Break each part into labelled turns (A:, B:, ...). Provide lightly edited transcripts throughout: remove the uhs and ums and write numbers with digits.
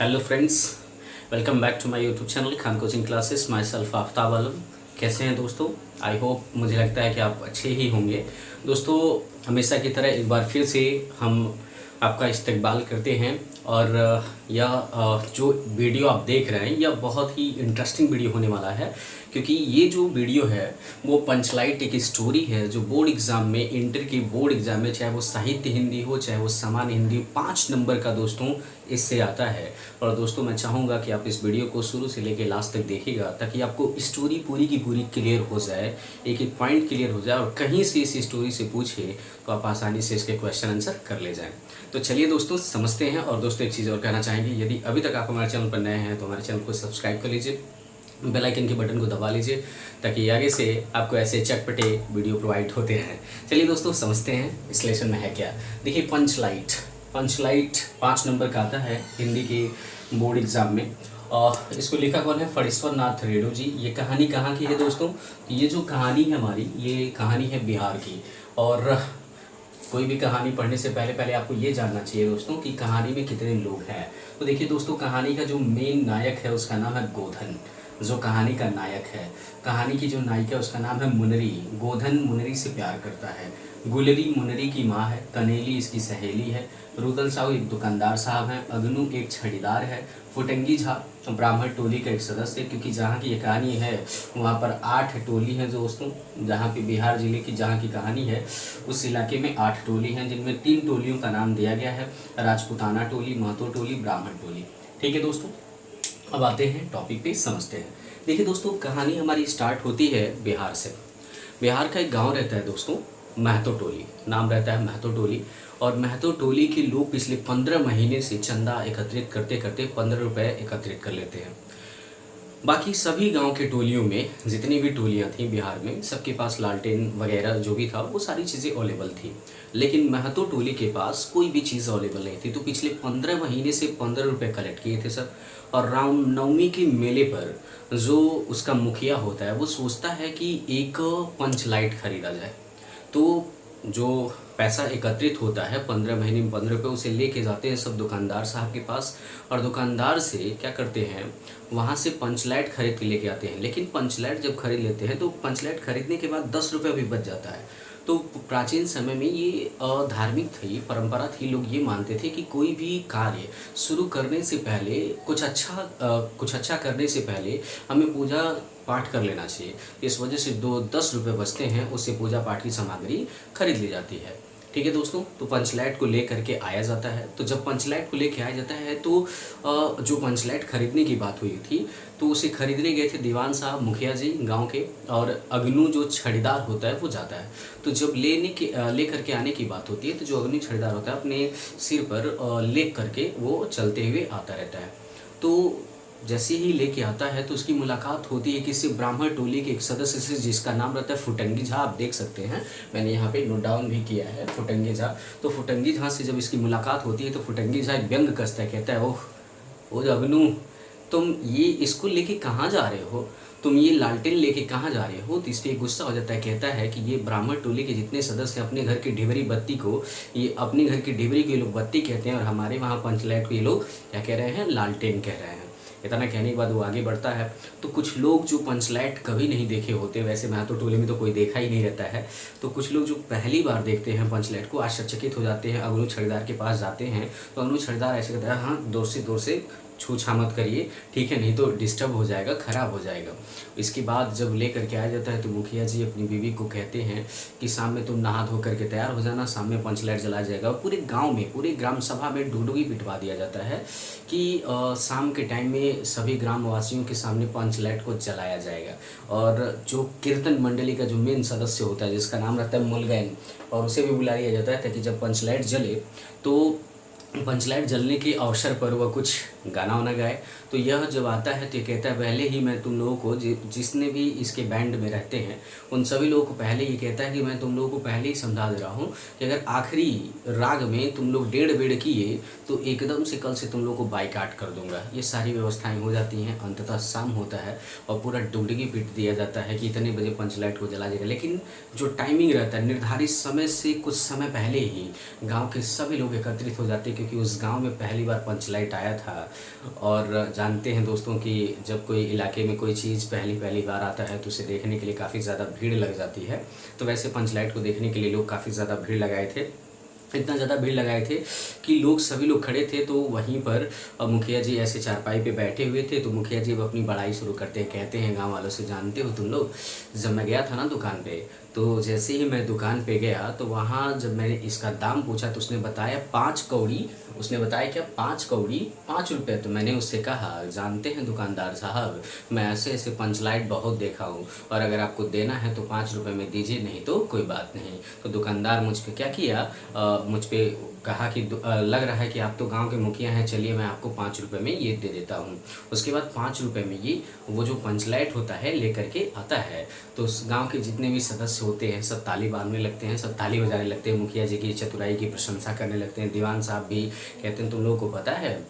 A: Hello friends, welcome back to my YouTube channel Khan coaching classes. Myself Aftab Alam. कैसे हैं दोस्तों? I hope, मुझे लगता है कि आप अच्छे ही होंगे। दोस्तों, हमेशा की तरह एक बार फिर से हम आपका इस्तकबाल करते हैं और यह जो वीडियो आप देख रहे हैं यह बहुत ही इंटरेस्टिंग वीडियो होने वाला है, क्योंकि ये जो वीडियो है वो पंचलाइट एक स्टोरी है जो बोर्ड एग्ज़ाम में, इंटर की बोर्ड एग्ज़ाम में, चाहे वो साहित्य हिंदी हो चाहे वो सामान्य हिंदी, 5 नंबर का दोस्तों इससे आता है। और दोस्तों, मैं चाहूँगा कि आप इस वीडियो को शुरू से लेकर लास्ट तक देखिएगा ताकि आपको स्टोरी पूरी की पूरी क्लियर हो जाए, एक एक पॉइंट क्लियर हो जाए और कहीं से इस स्टोरी से पूछे तो आप आसानी से इसके क्वेश्चन आंसर कर ले जाएँ। तो चलिए दोस्तों, समझते हैं। और दोस्तों, एक चीज़ और कहना चाहेंगे, यदि अभी तक आप हमारे चैनल पर नए हैं तो हमारे चैनल को सब्सक्राइब कर लीजिए, बेल आइकन के बटन को दबा लीजिए ताकि आगे से आपको ऐसे चटपटे वीडियो प्रोवाइड होते रहें। चलिए दोस्तों, समझते हैं इस लेसन में है क्या। देखिए, पंचलाइट 5 नंबर का आता है हिंदी के बोर्ड एग्ज़ाम में। और इसको लिखा कौन है? फणीश्वर नाथ रेणु जी। ये कहानी कहाँ की है दोस्तों? ये जो कहानी है हमारी, ये कहानी है बिहार की। और कोई भी कहानी पढ़ने से पहले पहले आपको ये जानना चाहिए दोस्तों कि कहानी में कितने लोग हैं। तो देखिए दोस्तों, कहानी का जो मेन नायक है उसका नाम है गोधन। जो कहानी का नायक है, कहानी की जो नायिका है उसका नाम है मुनरी। गोधन मुनरी से प्यार करता है। गुलरी मुनरी की माँ है, कनेली इसकी सहेली है, रुदल साहू एक दुकानदार साहब हैं, अगनू एक छड़ीदार है, फुटंगी झा ब्राह्मण टोली का एक सदस्य है। क्योंकि जहाँ की ये कहानी है वहाँ पर 8 टोली हैं दोस्तों। जहाँ पे बिहार जिले की जहाँ की कहानी है उस इलाके में 8 टोली हैं, जिनमें 3 टोलियों का नाम दिया गया है, राजपूताना टोली, महतो टोली, ब्राह्मण टोली। ठीक है दोस्तों, अब आते हैं टॉपिक पे, समझते हैं। देखिए दोस्तों, कहानी हमारी स्टार्ट होती है बिहार से। बिहार का एक गांव रहता है दोस्तों, महतो टोली नाम रहता है, महतो टोली। और महतो टोली के लोग पिछले 15 महीने से चंदा एकत्रित करते करते 15 रुपये एकत्रित कर लेते हैं। बाकी सभी गांव के टोलियों में, जितनी भी टोलियां थीं बिहार में, सबके पास लालटेन वगैरह जो भी था वो सारी चीज़ें अवेलेबल थी। लेकिन महतो टोली के पास कोई भी चीज़ अवेलेबल नहीं थी। तो पिछले 15 महीने से 15 रुपये कलेक्ट किए थे सर। और रामनवमी के मेले पर जो उसका मुखिया होता है वो सोचता है कि एक पंचलाइट खरीदा जाए। तो जो पैसा एकत्रित होता है 15 महीने में 15 रुपये, उसे लेके जाते हैं सब दुकानदार साहब के पास। और दुकानदार से क्या करते हैं, वहाँ से पंचलाइट खरीद के लेके आते हैं। लेकिन पंचलाइट जब खरीद लेते हैं तो पंचलाइट खरीदने के बाद 10 रुपये भी बच जाता है। तो प्राचीन समय में ये धार्मिक थी, परंपरा थी। लोग ये मानते थे कि कोई भी कार्य शुरू करने से पहले कुछ अच्छा करने से पहले हमें पूजा पाठ कर लेना चाहिए। इस वजह से 10 रुपये बचते हैं, उससे पूजा पाठ की सामग्री खरीद ली जाती है। ठीक है दोस्तों, तो पंचलाइट को ले करके आया जाता है। तो जब पंचलाइट को लेके आया जाता है तो जो पंचलाइट खरीदने की बात हुई थी तो उसे खरीदने गए थे दीवान साहब, मुखिया जी गांव के, और अग्नू जो छड़ीदार होता है वो जाता है। तो जब ले करके आने की बात होती है तो जो अग्नि छड़ीदार होता है अपने सिर पर ले करके वो चलते हुए आता रहता है। तो जैसे ही लेके आता है तो उसकी मुलाकात होती है किसी ब्राह्मण टोली के एक सदस्य से जिसका नाम रहता है फुटंगी झा। आप देख सकते हैं, मैंने यहाँ पे नोट डाउन भी किया है, फुटंगी झा। तो फुटंगी झा से जब इसकी मुलाकात होती है तो फुटंगी झा एक व्यंग कसता है, कहता है, ओह अग्नू, तुम ये इसको लेके कहाँ जा रहे हो? तुम ये लालटेन लेके कहाँ जा रहे हो? तो इस पर गुस्सा हो जाता है, कहता है कि ये ब्राह्मण टोली के जितने सदस्य अपने घर की ढिबरी बत्ती को, ये अपने घर की ढिबरी को ये लोग बत्ती कहते हैं और हमारे वहाँ पंचलाइट को ये लोग क्या कह रहे हैं? लालटेन कह रहे हैं। इतना कहने के बाद वो आगे बढ़ता है। तो कुछ लोग जो पंचलाइट कभी नहीं देखे होते, वैसे महतो टोली में तो कोई देखा ही नहीं रहता है, तो कुछ लोग जो पहली बार देखते हैं पंचलाइट को आश्चर्यचकित हो जाते हैं। अग्नू छड़ीदार के पास जाते हैं तो अग्नू छड़ीदार ऐसे कहता है, हाँ दूर से छू छा मत करिए, ठीक है, नहीं तो डिस्टर्ब हो जाएगा, ख़राब हो जाएगा। इसके बाद जब ले करके आया जाता है तो मुखिया जी अपनी बीवी को कहते हैं कि शाम में तुम नहा धो करके तैयार हो जाना, शाम में पंचलाइट जलाया जाएगा। और पूरे गांव में, पूरे ग्राम सभा में डुडुगी पिटवा दिया जाता है कि शाम के टाइम में सभी ग्रामवासियों के सामने पंचलाइट को जलाया जाएगा। और जो कीर्तन मंडली का जो मेन सदस्य होता है जिसका नाम रहता है मुलगैन, और उसे भी बुला लिया जाता है ताकि जब पंचलाइट जले तो पंचलाइट जलने के अवसर पर वह कुछ गाना वाना गाए। तो यह जब आता है तो ये कहता है, पहले ही मैं तुम लोगों को, जिसने भी इसके बैंड में रहते हैं उन सभी लोगों को पहले ये कहता है कि मैं तुम लोगों को पहले ही समझा दे रहा हूँ कि अगर आखिरी राग में तुम लोग 1.5 किए तो एकदम से कल से तुम लोग को बाइकाट कर दूंगा। ये सारी व्यवस्थाएं हो जाती हैं। अंततः शाम होता है और पूरा डुगडुगी पीट दिया जाता है कि इतने बजे पंचलाइट को जला जाएगा। लेकिन जो टाइमिंग रहता है निर्धारित समय से कुछ समय पहले ही गाँव के सभी लोग एकत्रित हो जाते हैं, क्योंकि उस गांव में पहली बार पंच लाइट आया था। और जानते हैं दोस्तों कि जब कोई इलाके में कोई चीज़ पहली पहली बार आता है तो उसे देखने के लिए काफ़ी ज़्यादा भीड़ लग जाती है। तो वैसे पंच लाइट को देखने के लिए लोग काफ़ी ज़्यादा भीड़ लगाए थे, इतना ज़्यादा भीड़ लगाए थे कि सभी लोग खड़े थे। तो वहीं पर मुखिया जी ऐसे चारपाई पे बैठे हुए थे। तो मुखिया जी अब अपनी बड़ाई शुरू करते हैं, कहते हैं गांव वालों से, जानते हो तुम लोग, जब मैं गया था ना दुकान पे, तो जैसे ही मैं दुकान पे गया तो वहाँ जब मैंने इसका दाम पूछा तो उसने बताया 5 कौड़ी। उसने बताया क्या, 5 कौड़ी, 5 रुपये। तो मैंने उससे कहा, जानते हैं दुकानदार साहब, मैं ऐसे ऐसे पंच लाइट बहुत देखा हूँ, और अगर आपको देना है तो 5 रुपये में दीजिए, नहीं तो कोई बात नहीं। तो दुकानदार मुझ पे क्या किया, मुझ पे कहा कि लग रहा है कि आप तो गांव के मुखिया हैं, चलिए मैं आपको 5 रुपये में ये दे देता हूँ। उसके बाद 5 रुपये में ये वो जो पंच लाइट होता है लेकर के आता है। तो उस गांव के जितने भी सदस्य होते हैं सब ताली बांधने लगते हैं, सब ताली बजाने लगते हैं, मुखिया जी की चतुराई की प्रशंसा करने लगते हैं। दीवान साहब भी कहते हैं, तुम लोगों को पता है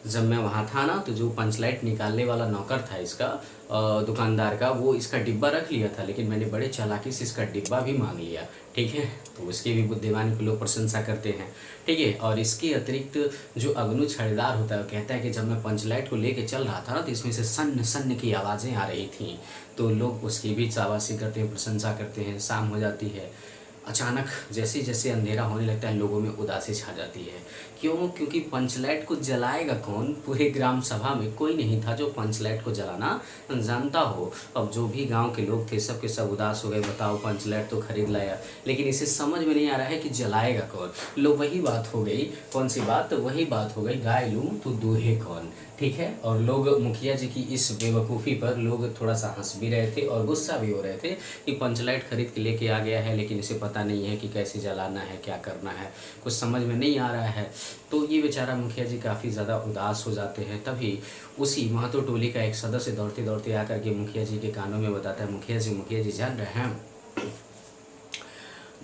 A: जब मैं वहाँ था ना तो जो पंच लाइट निकालने वाला नौकर था इसका, दुकानदार का, वो इसका डिब्बा रख लिया था, लेकिन मैंने बड़े चालाकी से इसका डिब्बा भी मांग लिया। ठीक है, तो उसकी भी बुद्धिमान की लोग प्रशंसा करते हैं। ठीक है, और इसके अतिरिक्त जो अग्नु छड़ेदार होता है वो कहता है कि जब मैं पंच लाइट को लेके चल रहा था ना तो इसमें से सन्न सन्न की आवाज़ें आ रही थीं। तो लोग उसकी भी शाबाशी करते हैं, प्रशंसा करते हैं। शाम हो जाती है, अचानक जैसे जैसे अंधेरा होने लगता है लोगों में उदासी छा जाती है। क्यों? क्योंकि पंच लाइट को जलाएगा कौन? पूरे ग्राम सभा में कोई नहीं था जो पंच लाइट को जलाना जानता हो। अब जो भी गांव के लोग थे सब के सब उदास हो गए, बताओ पंच लाइट तो खरीद लाया, लेकिन इसे समझ में नहीं आ रहा है कि जलाएगा कौन। लो वही बात हो गई, कौन सी बात? वही बात हो गई, गाय लूँ तो दूहे कौन। ठीक है, और लोग मुखिया जी की इस बेवकूफ़ी पर लोग थोड़ा सा हंस भी रहे थे और गुस्सा भी हो रहे थे कि पंच लाइट खरीद के लेके आ गया है, लेकिन इसे पता नहीं है कि कैसे जलाना है, क्या करना है, कुछ समझ में नहीं आ रहा है। तो ये बेचारा मुखिया जी काफ़ी ज़्यादा उदास हो जाते हैं। तभी उसी महतो टोली का एक सदस्य दौड़ते दौड़ते आकर के मुखिया जी के कानों में बताता है, मुखिया जी जान रहे हैं,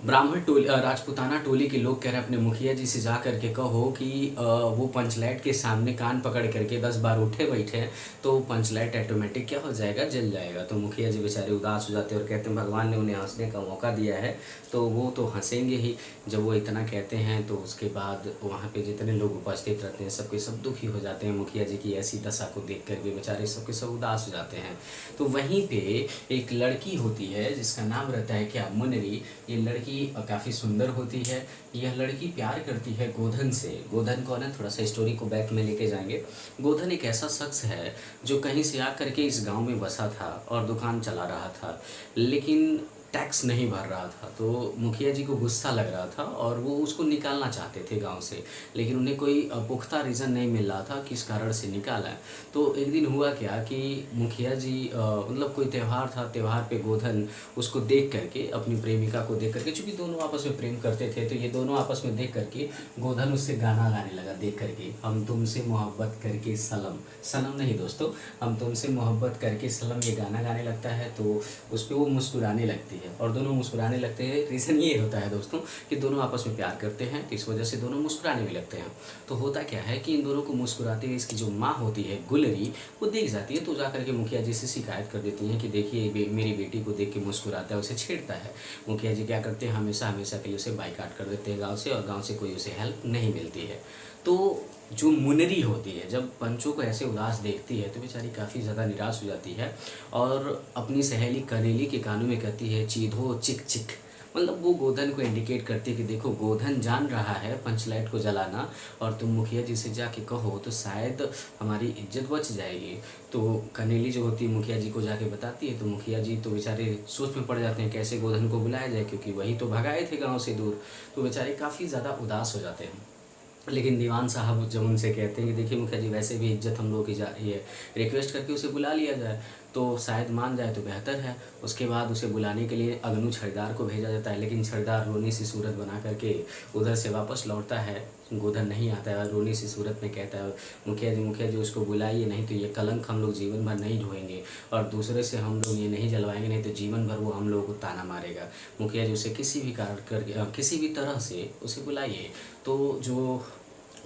A: ब्राह्मण टोली राजपूताना टोली के लोग कह रहे हैं अपने मुखिया जी से जा करके कहो कि वो पंचलाइट के सामने कान पकड़ करके 10 बार उठे बैठे तो पंचलाइट ऑटोमेटिक क्या हो जाएगा, जल जाएगा। तो मुखिया जी बेचारे उदास हो जाते हैं और कहते हैं भगवान ने उन्हें हंसने का मौका दिया है तो वो तो हंसेंगे ही। जब वो इतना कहते हैं तो उसके बाद वहाँ पे जितने लोग उपस्थित रहते हैं सबके सब दुखी हो जाते हैं। मुखिया जी की ऐसी दशा को देख कर भी बेचारे सबके सब उदास हो जाते हैं। तो वहीं पे एक लड़की होती है जिसका नाम रहता है क्या, मुनरी। ये लड़की काफ़ी सुंदर होती है। यह लड़की प्यार करती है गोधन से। गोधन कौन है, थोड़ा सा स्टोरी को बैक में लेके जाएंगे। गोधन एक ऐसा शख्स है जो कहीं से आकर के इस गांव में बसा था और दुकान चला रहा था, लेकिन टैक्स नहीं भर रहा था। तो मुखिया जी को गुस्सा लग रहा था और वो उसको निकालना चाहते थे गांव से, लेकिन उन्हें कोई पुख्ता रीज़न नहीं मिल रहा था किस कारण से निकाला है। तो एक दिन हुआ क्या कि मुखिया जी मतलब कोई त्यौहार था, त्यौहार पे गोधन उसको देख करके, अपनी प्रेमिका को देख करके, चूँकि दोनों आपस में प्रेम करते थे तो ये दोनों आपस में देख करके गोधन उससे गाना गाने लगा देख करके, हम तुमसे मोहब्बत करके सनम, सनम नहीं दोस्तों, हम तुमसे मोहब्बत करके सनम, ये गाना गाने लगता है। तो उस पर वो मुस्कुराने लगती है और दोनों मुस्कुराने लगते हैं। रीज़न ये होता है दोस्तों कि दोनों आपस में प्यार करते हैं तो इस वजह से दोनों मुस्कुराने भी लगते हैं। तो होता क्या है कि इन दोनों को मुस्कुराते हुए इसकी जो माँ होती है गुलरी, वो देख जाती है। तो जा करके मुखिया जी से शिकायत कर देती हैं कि देखिए मेरी बेटी को देख के मुस्कुराता है, उसे छेड़ता है। मुखिया जी क्या करते हैं, हमेशा हमेशा के लिए उसे बाइकाट कर देते हैं गाँव से, और गाँव से कोई उसे हेल्प नहीं मिलती है। तो जो मुनरी होती है जब पंचों को ऐसे उदास देखती है तो बेचारी काफ़ी ज़्यादा निराश हो जाती है और अपनी सहेली कनेली के कानों में कहती है चीधो चिक चिक, मतलब वो गोधन को इंडिकेट करती है कि देखो गोधन जान रहा है पंचलाइट को जलाना और तुम मुखिया जी से जाके कहो तो शायद हमारी इज्जत बच जाएगी। तो कनेली जो होती है मुखिया जी को जाके बताती है। तो मुखिया जी तो बेचारे सोच में पड़ जाते हैं कैसे गोधन को बुलाया जाए, क्योंकि वही तो भगाए थे गाँव से दूर। तो बेचारे काफ़ी ज़्यादा उदास हो जाते हैं। लेकिन दीवान साहब जब उनसे कहते हैं कि देखिए मुखिया जी वैसे भी इज्जत हम लोगों की जा रही है, रिक्वेस्ट करके उसे बुला लिया जाए तो शायद मान जाए तो बेहतर है। उसके बाद उसे बुलाने के लिए अग्नु छड़ीदार को भेजा जाता है, लेकिन छड़ीदार रोनी सी सूरत बना करके उधर से वापस लौटता है। गोधन नहीं आता है और रोनी सी सूरत में कहता है मुखिया जी उसको बुलाइए, नहीं तो ये कलंक हम लोग जीवन भर नहीं ढोएंगे और दूसरे से हम लोग ये नहीं जलवाएंगे, नहीं तो जीवन भर वो हम लोगों को ताना मारेगा। मुखिया जी उसे किसी भी कारण करके किसी भी तरह से उसे बुलाइए। तो जो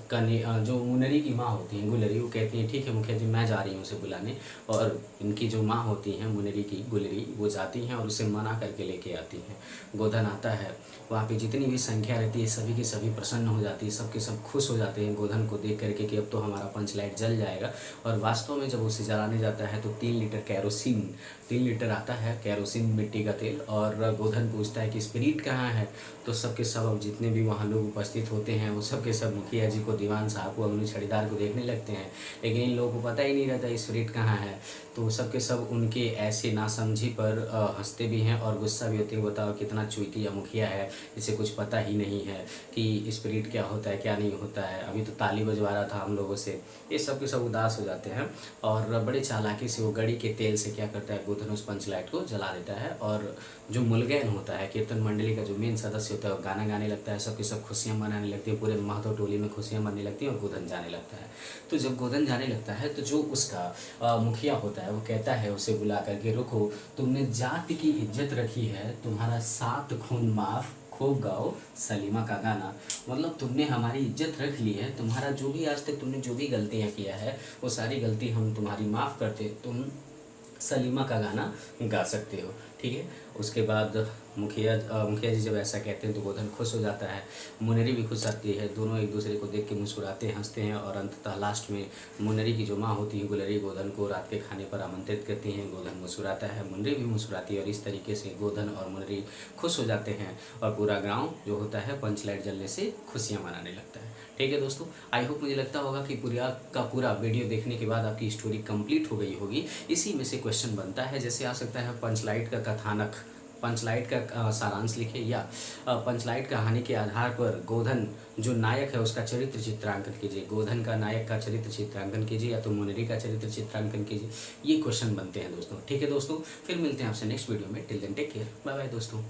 A: जो मुनरी की माँ होती हैं गुलरी, वो कहती हैं ठीक है मुखिया जी मैं जा रही हूँ उसे बुलाने। और इनकी जो माँ होती हैं मुनरी की गुलरी, वो जाती हैं और उसे मना करके लेके आती हैं। गोधन आता है, वहाँ पे जितनी भी संख्या रहती है सभी की सभी प्रसन्न हो जाती है, सब के सब खुश हो जाते हैं गोधन को देख करके कि अब तो हमारा पंच लाइट जल जाएगा। और वास्तव में जब उसे जलाने जाता है तो 3 लीटर कैरोसिन, 3 लीटर आता है कैरोसिन मिट्टी का तेल। और गोधन पूछता है कि स्पिरिट कहाँ है। तो सबके सब अब जितने भी वहाँ लोग उपस्थित होते हैं वो सब के सब मुखिया जी को, दीवान साहब को, अग्नि छड़ीदार को देखने लगते हैं, लेकिन इन लोगों को पता ही नहीं रहता स्पिरिट कहाँ है। तो सब के सब उनके ऐसे नासमझी पर हंसते भी हैं और गुस्सा भी होते हैं। बताओ कितना चूतिया मुखिया है, इसे कुछ पता ही नहीं है कि स्पिरिट क्या होता है क्या नहीं होता है, अभी तो ताली बजवा रहा था हम लोगों से। ये सब के सब उदास हो जाते हैं और बड़े चालाकी से वो गड़ी के तेल से क्या करता है, गोधन उस पंच लाइट को जला देता है। और जो मुलगैन होता है, कीर्तन मंडली का जो मेन सदस्य होता है, वो गाना गाने लगता है, सबके सब खुशियाँ मनाने लगती है, पूरे महतो टोली में खुशियाँ मनाने लगती हैं और गोधन जाने लगता है। तो जब गोधन जाने लगता है तो जो उसका मुखिया होता है वो कहता है उसे बुला करके, रुको तुमने जाति की इज्जत रखी है, तुम्हारा 7 खून माफ़, खूब गाओ सलीमा का गाना। मतलब तुमने हमारी इज्जत रख ली है, तुम्हारा जो भी आज तक तुमने जो भी गलतियाँ किया है वो सारी गलती हम तुम्हारी माफ़ करते, तुम सलीमा का गाना गा सकते हो, ठीक है। उसके बाद मुखिया जी जब ऐसा कहते हैं तो गोधन खुश हो जाता है, मुनरी भी खुश आती है, दोनों एक दूसरे को देख के मुस्कुराते हंसते हैं। और अंततः लास्ट में मुनरी की जो माँ होती है गुलरी, गोधन को रात के खाने पर आमंत्रित करती हैं, गोधन मुस्कुराता है, मुनरी भी मुस्कुराती है और इस तरीके से गोधन और मुनरी खुश हो जाते हैं और पूरा गाँव जो होता है पंच लाइट जलने से खुशियाँ मनाने लगता है। ठीक है दोस्तों, आई होप मुझे लगता होगा कि पूरा वीडियो देखने के बाद आपकी स्टोरी कंप्लीट हो गई होगी। इसी में से क्वेश्चन बनता है, जैसे आ सकता है पंचलाइट का कथानक, पंचलाइट का सारांश लिखे, या पंचलाइट कहानी के आधार पर गोधन जो नायक है उसका चरित्र चित्रांकन कीजिए, गोधन का नायक का चरित्र चित्रांकन कीजिए या तो मुनरी का चरित्र चित्रांकन कीजिए। ये क्वेश्चन बनते हैं दोस्तों। ठीक है दोस्तों, फिर मिलते हैं आपसे नेक्स्ट वीडियो में। Till then take care, bye bye दोस्तों।